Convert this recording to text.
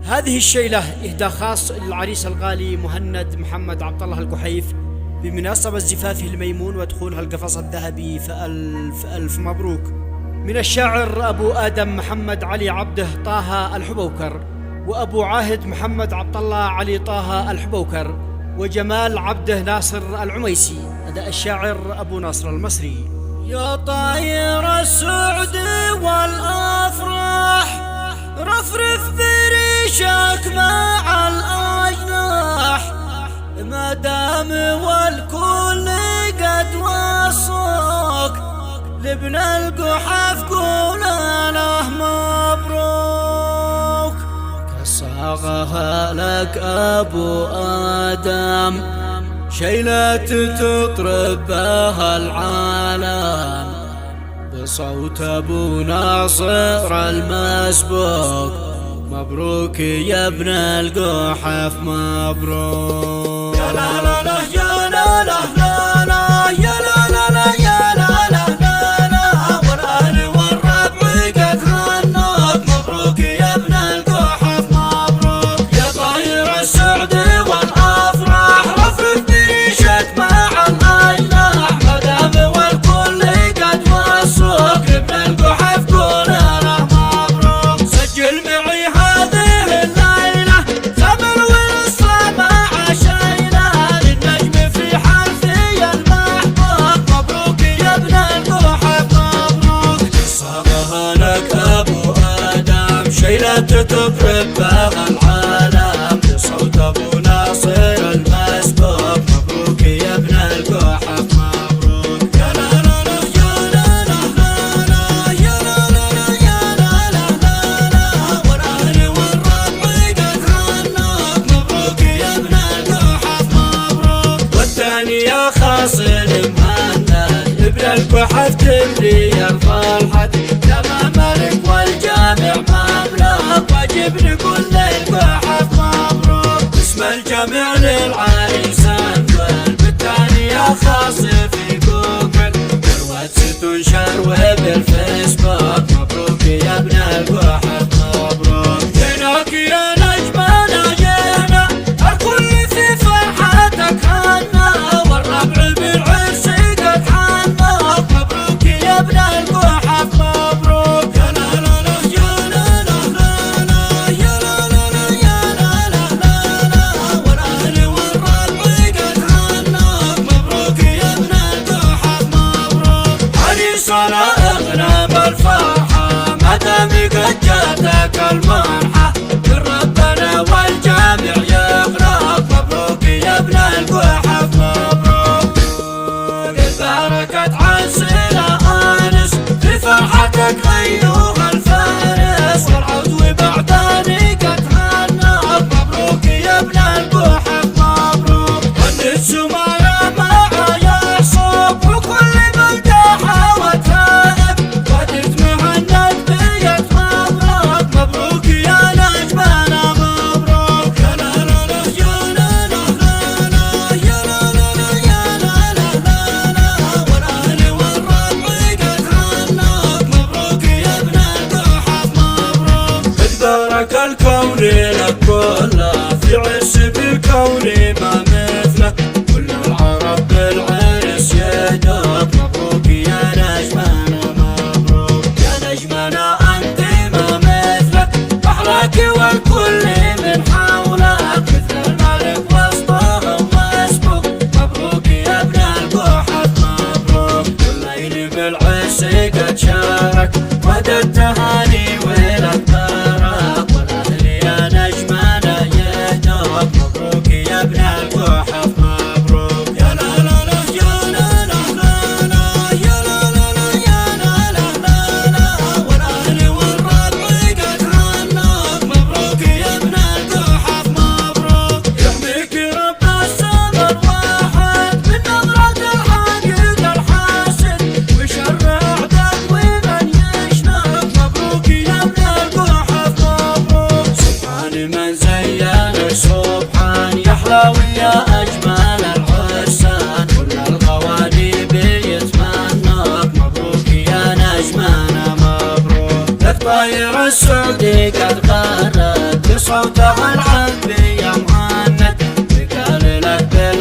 هذه الشيلة إهداء خاص للعريس الغالي مهند محمد عبد الله الكحيف بمناسبة زفافه الميمون ودخولها القفص الذهبي، فألف ألف مبروك. من الشاعر أبو آدم محمد علي عبده طه الحبوكر، وأبو عاهد محمد عبد الله علي طه الحبوكر، وجمال عبده ناصر العميسي. أداء الشاعر أبو ناصر المصري. يا طاير السعد والأفراح رفرف بريشك مع الأجناح، ما دام والكل قد وصوك لابن القحف قول له مبروك. كصاغها لك أبو آدم شيلة تطرب بها العالم، بصوت أبو ناصر المسبوك. مبروك يا ابن القحف مبروك. يا لا لا لا يا لا لا لا لا يا لا لا لا يا لا لا لا لا، والأهل والربع قد هنوك. مبروك يا ابن القحف مبروك. يا طاير السعد والأفراح رفرف بريشك مع الأجناح، ما دام والكل قد وصوك لابن القحف قول له مبروك. سجل معي هذه الليلة ثمن والصلاة مع شيلة للنجم في حرفي المحبوب. مبروك يا ابن القحف مبروك. صاغها لك أبو آدم شيلة تطرب بها العالم، بصوت أبو ناصر المسبوك. مبروك يا ابن القحف مبروك. يا لا لا لا يا لا لا لا يا لا لا لا يا لا لا لا، والأهل والربع قد هنوك. مبروك يا ابن القحف مبروك. والثاني يا خاصل مهند ابن القحف تملي الفرحة، تمام ملك والجامع مملوك. واجب نقول للقحف مبروك. اسم الجامع للعريس انقل بالثاني يا خاص في جوجل، بالواتس تنشر وبالفيسبوك. مبروك يا ابن القحف مبروك. هناك يا نجمنا جينا الكل في فرحتك هنا، والربع بالعرس قد حنوك. مبروك يا ابن القحف مبروك. يا لا لا لا يا لا لا لا يا لا لا لا يا لا لا لا، والأهل والربع قد هنوك. مبروك يا ابن القحف مبروك. عريسنا اغنى بالفرحة ما دام قد جاتك المنحة، من ربنا والجامع يغراك. مبروك يا ابن القحف مبروك. البركة عسنا آنس في فرحتك أيها الفارس، والعود وبعداني قد هنوك. مبروك يا ابن القحف مبروك. ودت سمايا مع يعصوب وكل من داحى وتائب، ودت مهند بيت مبروك. مبروك يا نجمنا مبروك. يا لا لا لا يا لا لا لا يا لا لا لا يا لا لا لا، والأهل والربع قد هنوك. مبروك يا ابن القحف مبروك. اتبارك الكون لك كله في عرس بالكون ما مثله، كل العرب بالعرس يدوك. مبروك يا نجمنا مبروك. يا نجمنا انت ما مثلك، بحرك والكل من حولك، مثل الملك وسطهم مسبوك. مبروك يا ابن القحف مبروك. والليل بالعرس قد شارك ودى التهاني والأكبارك، والأهل يا نجمنا يهدوك. مبروك يا ابن القحف مبروك. يا لا لا لا يا لا لا لا يا لا لا لا يا لا لا لا، والأهل والربع قد هنوك. مبروك يا ابن القحف مبروك. يحميك رب السما الواحد من نظرة الحقيقة الحاسد، وشر أعداء ومن يشنق. مبروك يا ابن القحف مبروك. سبحان من زين سبحان يحلى ويا أجمل العرسان، كل الغواني بيتمنوك. مبروك يا نجمنا مبروك. لك طاير السعد قد غرد بصوته العذب يا مهند وقال لك